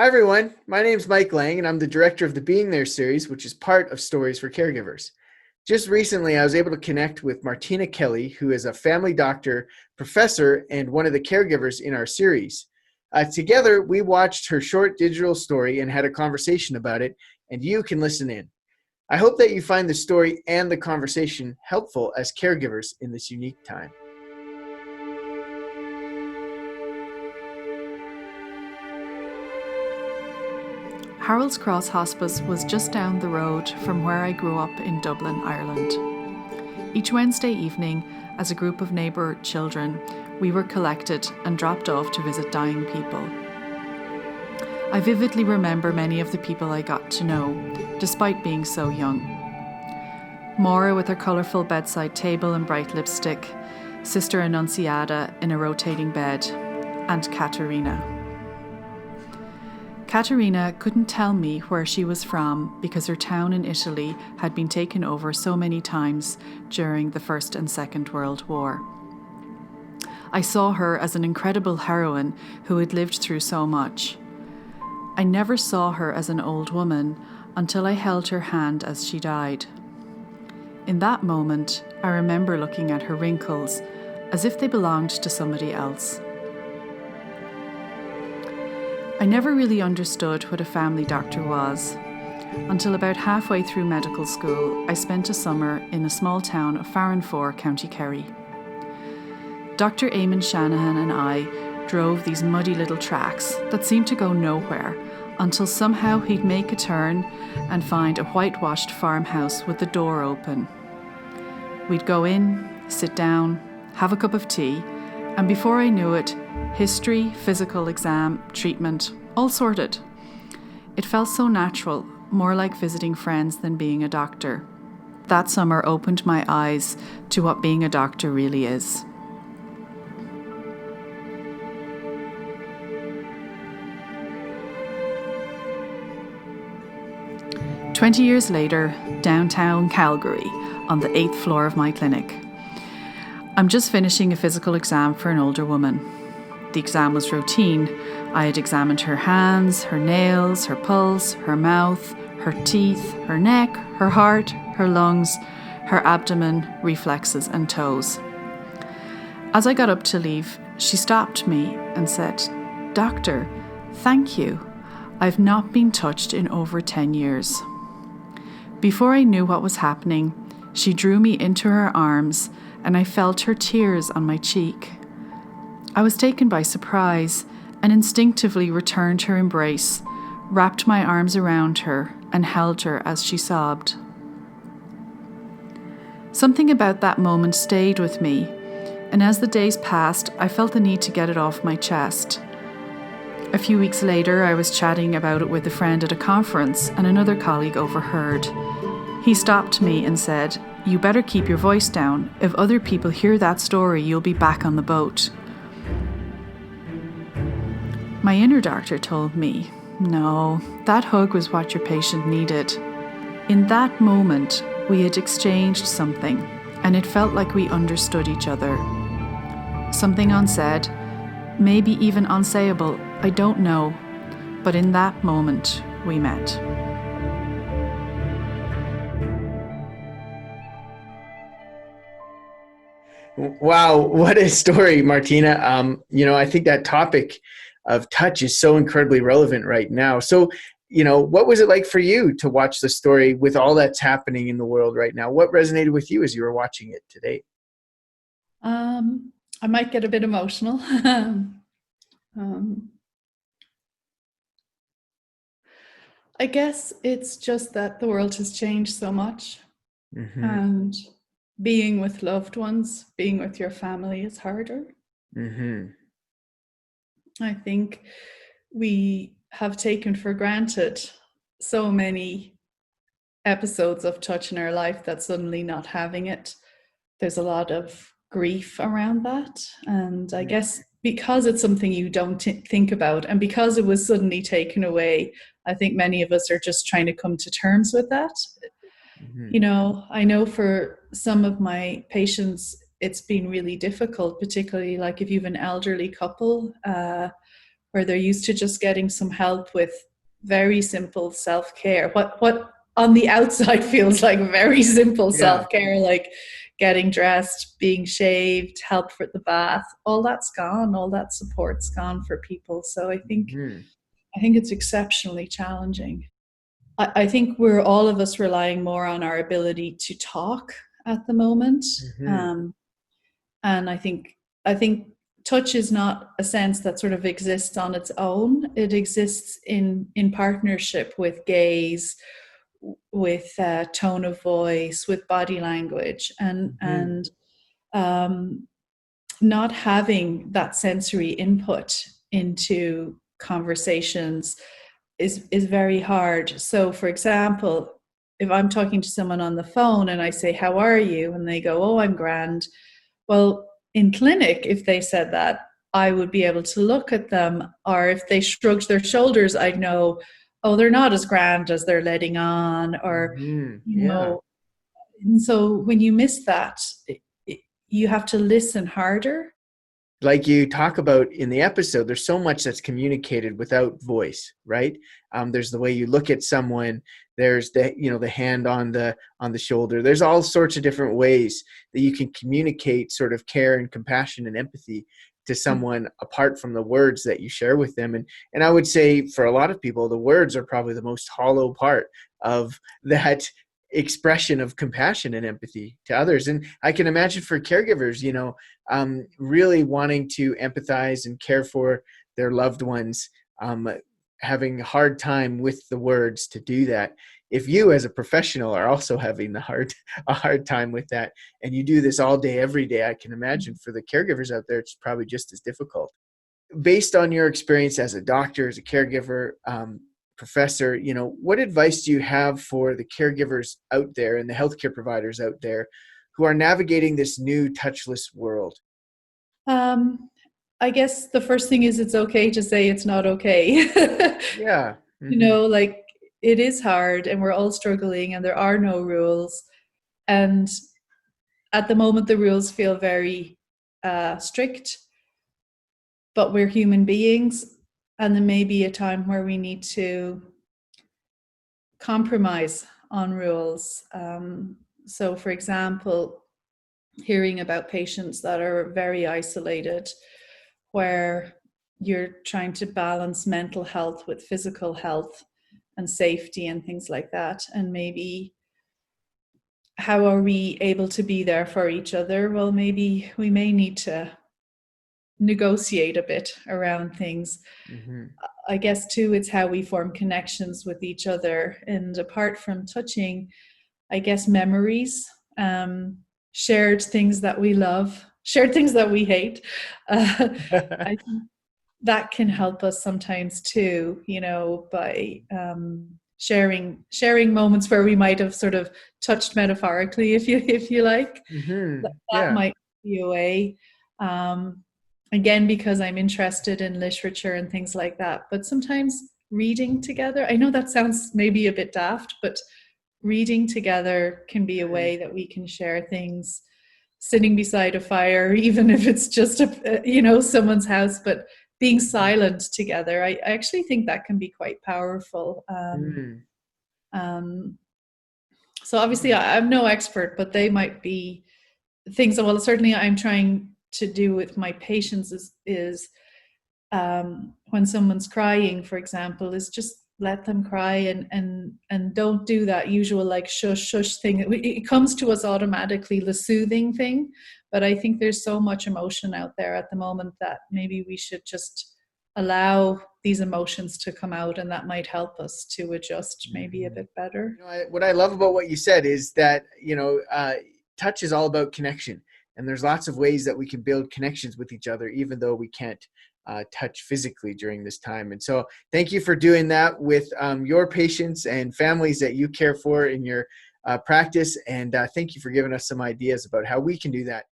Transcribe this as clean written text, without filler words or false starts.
Hi, everyone. My name is Mike Lang, and I'm the director of the Being There series, which is part of Stories for Caregivers. Just recently, I was able to connect with Martina Kelly, who is a family doctor, professor, and one of the caregivers in our series. Together, we watched her short digital story and had a conversation about it, and you can listen in. I hope that you find the story and the conversation helpful as caregivers in this unique time. Harold's Cross Hospice was just down the road from where I grew up in Dublin, Ireland. Each Wednesday evening, as a group of neighbour children, we were collected and dropped off to visit dying people. I vividly remember many of the people I got to know, despite being so young. Maura with her colourful bedside table and bright lipstick, Sister Annunziata in a rotating bed, and Katerina. Katerina couldn't tell me where she was from because her town in Italy had been taken over so many times during the First and Second World War. I saw her as an incredible heroine who had lived through so much. I never saw her as an old woman until I held her hand as she died. In that moment, I remember looking at her wrinkles as if they belonged to somebody else. I never really understood what a family doctor was. Until about halfway through medical school, I spent a summer in a small town of Farranfore, County Kerry. Dr. Eamon Shanahan and I drove these muddy little tracks that seemed to go nowhere until somehow he'd make a turn and find a whitewashed farmhouse with the door open. We'd go in, sit down, have a cup of tea, and before I knew it, history, physical exam, treatment, all sorted. It felt so natural, more like visiting friends than being a doctor. That summer opened my eyes to what being a doctor really is. "20 years later, downtown Calgary, on the 8th floor of my clinic. I'm just finishing a physical exam for an older woman. The exam was routine. I had examined her hands, her nails, her pulse, her mouth, her teeth, her neck, her heart, her lungs, her abdomen, reflexes and toes. As I got up to leave, she stopped me and said, "Doctor, thank you. I've not been touched in over 10 years. Before I knew what was happening, she drew me into her arms and I felt her tears on my cheek. I was taken by surprise and instinctively returned her embrace, wrapped my arms around her and held her as she sobbed. Something about that moment stayed with me, and as the days passed, I felt the need to get it off my chest. A few weeks later, I was chatting about it with a friend at a conference and another colleague overheard. He stopped me and said, 'You better keep your voice down. If other people hear that story, you'll be back on the boat.' My inner doctor told me, 'No, that hug was what your patient needed.' In that moment, we had exchanged something, and it felt like we understood each other. Something unsaid, maybe even unsayable, I don't know, but in that moment, we met." Wow, what a story, Martina. I think that topic of touch is so incredibly relevant right now. So, what was it like for you to watch the story with all that's happening in the world right now? What resonated with you as you were watching it today? I might get a bit emotional. um, I guess it's just that the world has changed so much, Mm-hmm. and being with loved ones, being with your family is harder. Mm-hmm. I think we have taken for granted so many episodes of touch in our life that suddenly not having it, there's a lot of grief around that. And I guess because it's something you don't think about, and because it was suddenly taken away, I think many of us are just trying to come to terms with that. Mm-hmm. I know for some of my patients, it's been really difficult, particularly like if you have an elderly couple, where or they're used to just getting some help with very simple self-care. What on the outside feels like very simple Yeah. self-care, like getting dressed, being shaved, help for the bath, all that's gone, all that support's gone for people. So Mhm. I think it's exceptionally challenging. I think we're all of us relying more on our ability to talk at the moment. Mhm. Um, and I think touch is not a sense that sort of exists on its own. It exists in partnership with gaze, with tone of voice, with body language, Mhm. and um, not having that sensory input into conversations is very hard. So, for example, if I'm talking to someone on the phone and I say, "How are you?" and they go, "Oh, I'm grand." Well, in clinic, if they said that, I would be able to look at them, or if they shrugged their shoulders, I'd know, oh, they're not as grand as they're letting on, or, Mhm. you Yeah. know. And so when you miss that, you have to listen harder. Like you talk about in the episode, there's so much that's communicated without voice, right? There's the way you look at someone. There's the hand on the shoulder. There's all sorts of different ways that you can communicate sort of care and compassion and empathy to someone apart from the words that you share with them. And I would say for a lot of people, the words are probably the most hollow part of that expression of compassion and empathy to others. And I can imagine for caregivers, really wanting to empathize and care for their loved ones, having a hard time with the words to do that. If you as a professional are also having a hard time with that, and you do this all day, every day, I can imagine for the caregivers out there, it's probably just as difficult. Based on your experience as a doctor, as a caregiver, professor, what advice do you have for the caregivers out there and the healthcare providers out there who are navigating this new touchless world? Um, I guess the first thing is it's okay to say it's not okay. Yeah. You Hmm. know, like it is hard and we're all struggling and there are no rules. And at the moment, the rules feel very strict, but we're human beings. And there may be a time where we need to compromise on rules. So, for example, hearing about patients that are very isolated, where you're trying to balance mental health with physical health and safety and things like that. And maybe how are we able to be there for each other? Well, maybe we may need to negotiate a bit around things. Hmm. I guess too, it's how we form connections with each other. And apart from touching, I guess memories, shared things that we love, shared things that we hate. I think that can help us sometimes too, by sharing moments where we might have sort of touched metaphorically, if you like. Hmm. That Yeah. might be a way. Um, Again, because I'm interested in literature and things like that. But sometimes reading together, I know that sounds maybe a bit daft, but reading together can be a way that we can share things, sitting beside a fire, even if it's just someone's house, but being silent together. I actually think that can be quite powerful. Mm. Um, so obviously I'm no expert, but they might be things that, well, certainly I'm trying to do with my patients is when someone's crying, for example, is just let them cry and don't do that usual like shush shush thing. It comes to us automatically, the soothing thing, but I think there's so much emotion out there at the moment that maybe we should just allow these emotions to come out, and that might help us to adjust maybe a Mhm. bit better. What I love about what you said is that, touch is all about connection. And there's lots of ways that we can build connections with each other, even though we can't touch physically during this time. And so thank you for doing that with your patients and families that you care for in your practice. And thank you for giving us some ideas about how we can do that